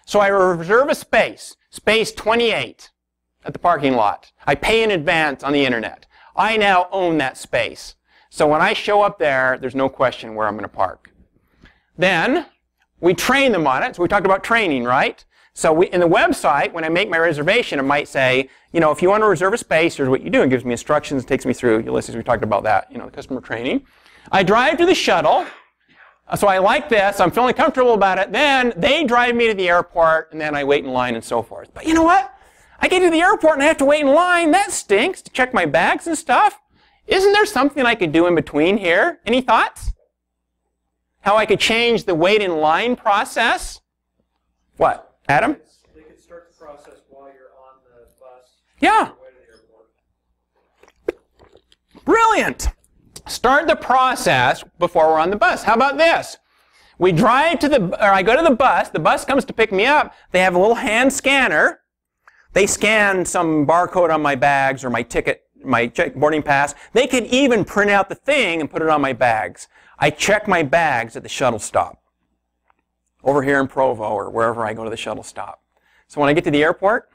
So I reserve a space, space 28 at the parking lot. I pay in advance on the internet. I now own that space. So when I show up there, there's no question where I'm going to park. Then we train them on it. So we talked about training, right? So in the website, when I make my reservation, it might say, you know, if you want to reserve a space, here's what you do. It gives me instructions, it takes me through Ulysses. We talked about that, you know, the customer training. I drive to the shuttle. So I like this. I'm feeling comfortable about it. Then they drive me to the airport, and then I wait in line and so forth. But you know what? I get to the airport and I have to wait in line. That stinks, to check my bags and stuff. Isn't there something I could do in between here? Any thoughts? How I could change the wait in line process? What? Adam? They could start the process while you're on the bus. Yeah. On the way to the airport. Brilliant. Start the process before we're on the bus. How about this? We drive to I go to the bus comes to pick me up. They have a little hand scanner. They scan some barcode on my bags or my ticket, my boarding pass. They could even print out the thing and put it on my bags. I check my bags at the shuttle stop. Over here in Provo or wherever I go to the shuttle stop. So when I get to the airport,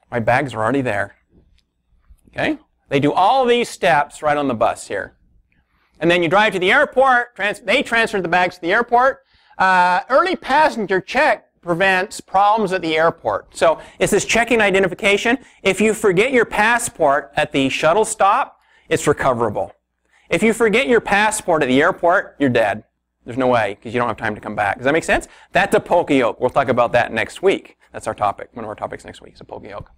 my bags are already there. Okay? They do all of these steps right on the bus here. And then you drive to the airport, they transfer the bags to the airport. Early passenger check prevents problems at the airport. So it's this checking identification. If you forget your passport at the shuttle stop, it's recoverable. If you forget your passport at the airport, you're dead. There's no way, because you don't have time to come back. Does that make sense? That's a poke yoke. We'll talk about that next week. That's our topic. One of our topics next week is a poke yoke.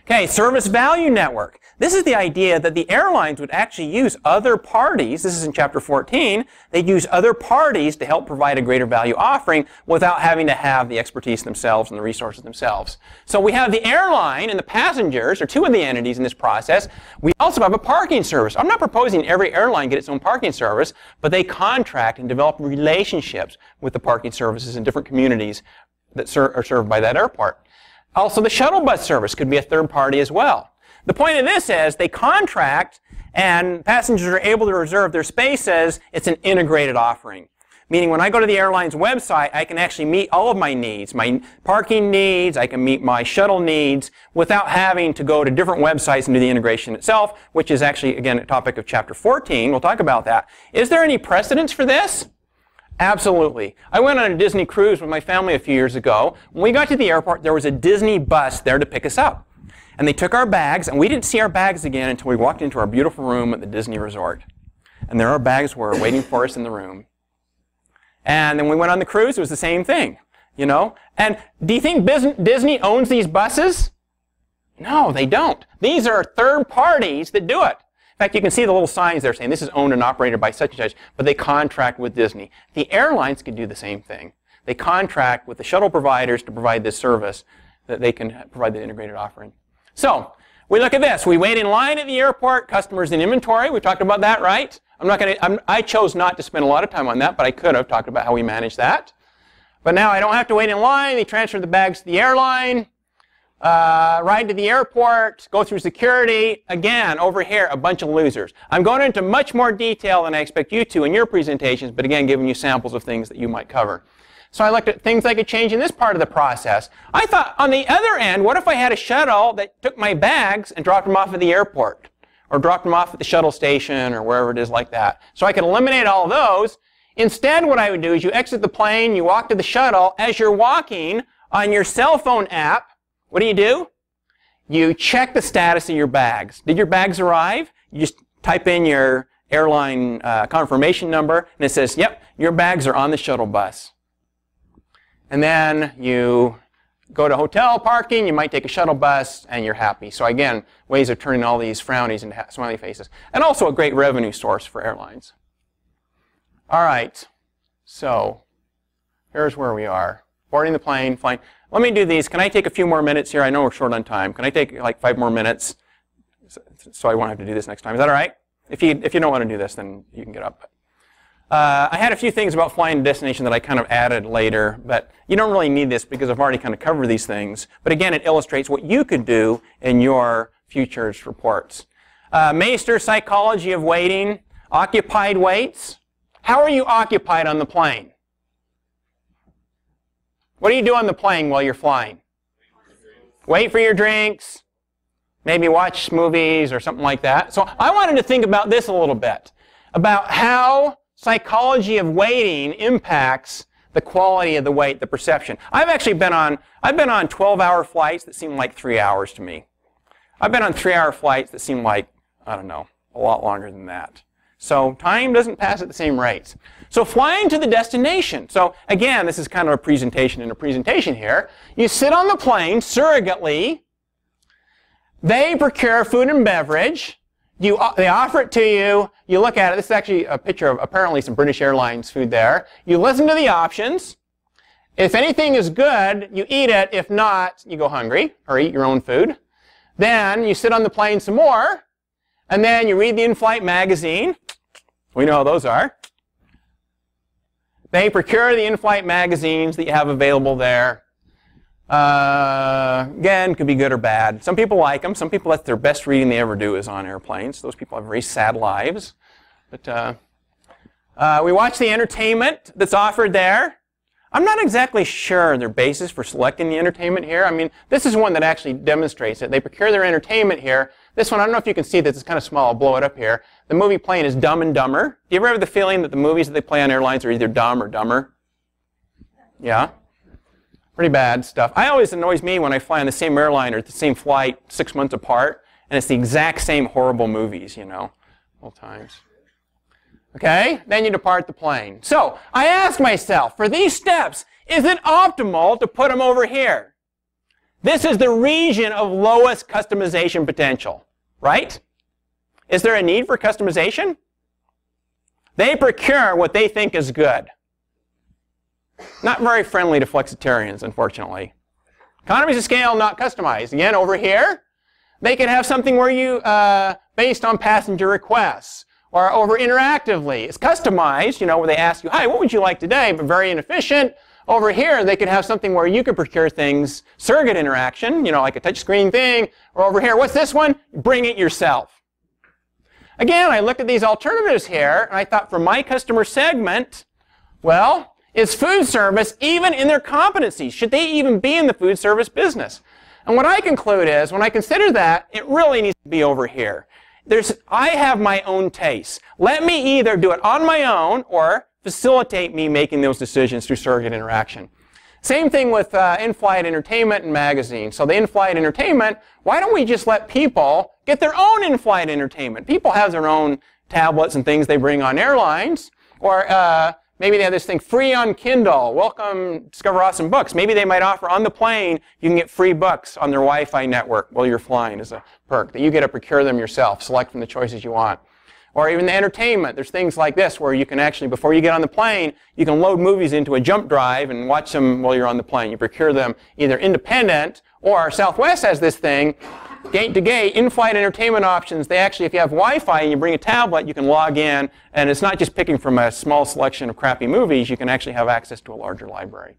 Okay, service value network. This is the idea that the airlines would actually use other parties. This is in chapter 14. They'd use other parties to help provide a greater value offering without having to have the expertise themselves and the resources themselves. So we have the airline and the passengers, or two of the entities in this process. We also have a parking service. I'm not proposing every airline get its own parking service, but they contract and develop relationships with the parking services in different communities that are served by that airport. Also, the shuttle bus service could be a third party as well. The point of this is they contract and passengers are able to reserve their spaces. It's an integrated offering. Meaning when I go to the airline's website, I can actually meet all of my needs, my parking needs, I can meet my shuttle needs without having to go to different websites and do the integration itself, which is actually, again, a topic of chapter 14. We'll talk about that. Is there any precedence for this? Absolutely. I went on a Disney cruise with my family a few years ago. When we got to the airport, there was a Disney bus there to pick us up. And they took our bags, and we didn't see our bags again until we walked into our beautiful room at the Disney resort. And there our bags were waiting for us in the room. And then we went on the cruise, it was the same thing, you know. And do you think Disney owns these buses? No, they don't. These are third parties that do it. In fact, you can see the little signs there saying this is owned and operated by such and such, but they contract with Disney. The airlines can do the same thing. They contract with the shuttle providers to provide this service that they can provide the integrated offering. So, we look at this. We wait in line at the airport, customers in inventory. We talked about that, right? I chose not to spend a lot of time on that, but I could have talked about how we manage that. But now I don't have to wait in line. They transfer the bags to the airline. Ride to the airport, go through security. Again, over here, a bunch of losers. I'm going into much more detail than I expect you to in your presentations, but again, giving you samples of things that you might cover. So I looked at things I could change in this part of the process. I thought, on the other end, what if I had a shuttle that took my bags and dropped them off at the airport? Or dropped them off at the shuttle station, or wherever it is like that. So I could eliminate all of those. Instead, what I would do is you exit the plane, you walk to the shuttle. As you're walking on your cell phone app, what do? You check the status of your bags. Did your bags arrive? You just type in your airline confirmation number, and it says, yep, your bags are on the shuttle bus. And then you go to hotel parking, you might take a shuttle bus, and you're happy. So again, ways of turning all these frownies into smiley faces. And also a great revenue source for airlines. All right, so here's where we are. Boarding the plane, flying. Let me do these. Can I take a few more minutes here? I know we're short on time. Can I take like 5 more minutes so I won't have to do this next time? Is that all right? If you don't want to do this, then you can get up. I had a few things about flying to destination that I kind of added later, but you don't really need this because I've already kind of covered these things. But again, it illustrates what you could do in your futures reports. Meister psychology of waiting, occupied waits. How are you occupied on the plane? What do you do on the plane while you're flying? Wait for your drinks, maybe watch movies or something like that. So I wanted to think about this a little bit, about how psychology of waiting impacts the quality of the wait, the perception. I've been on 12-hour flights that seem like 3 hours to me. I've been on 3-hour flights that seem like, I don't know, a lot longer than that. So time doesn't pass at the same rates. So flying to the destination. So again, this is kind of a presentation in a presentation here. You sit on the plane surrogately. They procure food and beverage. They offer it to you. You look at it. This is actually a picture of apparently some British Airlines food there. You listen to the options. If anything is good, you eat it. If not, you go hungry or eat your own food. Then you sit on the plane some more. And then you read the in-flight magazine. We know how those are. They procure the in-flight magazines that you have available there. Again, could be good or bad. Some people like them. Some people, that's their best reading they ever do is on airplanes. Those people have very sad lives. But we watch the entertainment that's offered there. I'm not exactly sure their basis for selecting the entertainment here. I mean, this is one that actually demonstrates it. They procure their entertainment here. This one, I don't know if you can see this. It's kind of small. I'll blow it up here. The movie playing is Dumb and Dumber. Do you ever have the feeling that the movies that they play on airlines are either dumb or dumber? Yeah? Pretty bad stuff. It always annoys me when I fly on the same airline or the same flight 6 months apart, and it's the exact same horrible movies, you know, all times. Okay? Then you depart the plane. So I ask myself, for these steps, is it optimal to put them over here? This is the region of lowest customization potential, right? Is there a need for customization? They procure what they think is good. Not very friendly to flexitarians, unfortunately. Economies of scale, not customized. Again, over here, they could have something where you, based on passenger requests, or over interactively. It's customized, you know, where they ask you, hi, what would you like today? But very inefficient. Over here, they could have something where you could procure things, surrogate interaction, you know, like a touchscreen thing. Or over here, what's this one? Bring it yourself. Again, I looked at these alternatives here, and I thought for my customer segment, well, is food service even in their competencies? Should they even be in the food service business? And what I conclude is, when I consider that, it really needs to be over here. I have my own tastes. Let me either do it on my own or facilitate me making those decisions through surrogate interaction. Same thing with in-flight entertainment and magazines. So the in-flight entertainment, why don't we just let people get their own in-flight entertainment? People have their own tablets and things they bring on airlines. Or maybe they have this thing free on Kindle. Welcome, discover awesome books. Maybe they might offer on the plane, you can get free books on their Wi-Fi network while you're flying as a perk, that you get to procure them yourself, select from the choices you want. Or even the entertainment. There's things like this where you can actually, before you get on the plane, you can load movies into a jump drive and watch them while you're on the plane. You procure them either independent, or Southwest has this thing, gate to gate, in-flight entertainment options. They actually, if you have Wi-Fi and you bring a tablet, you can log in, and it's not just picking from a small selection of crappy movies. You can actually have access to a larger library.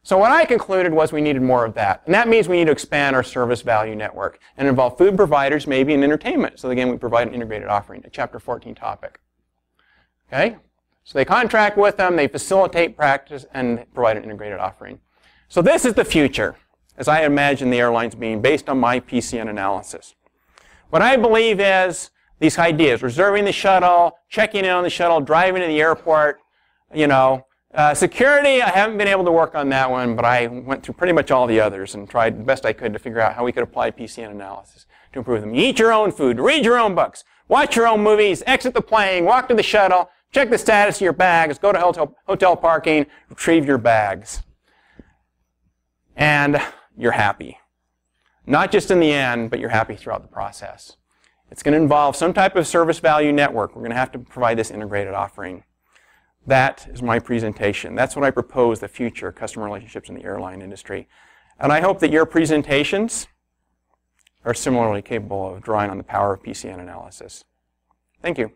So what I concluded was we needed more of that. And that means we need to expand our service value network and involve food providers, maybe, in entertainment. So again, we provide an integrated offering, a Chapter 14 topic. Okay? So they contract with them, they facilitate practice, and provide an integrated offering. So this is the future, as I imagine the airlines being, based on my PCN analysis. What I believe is these ideas, reserving the shuttle, checking in on the shuttle, driving to the airport, you know, security, I haven't been able to work on that one, but I went through pretty much all the others and tried the best I could to figure out how we could apply PCN analysis to improve them. You eat your own food, read your own books, watch your own movies, exit the plane, walk to the shuttle, check the status of your bags, go to hotel parking, retrieve your bags. And you're happy. Not just in the end, but you're happy throughout the process. It's going to involve some type of service value network. We're going to have to provide this integrated offering. That is my presentation. That's what I propose, the future customer relationships in the airline industry. And I hope that your presentations are similarly capable of drawing on the power of PCN analysis. Thank you.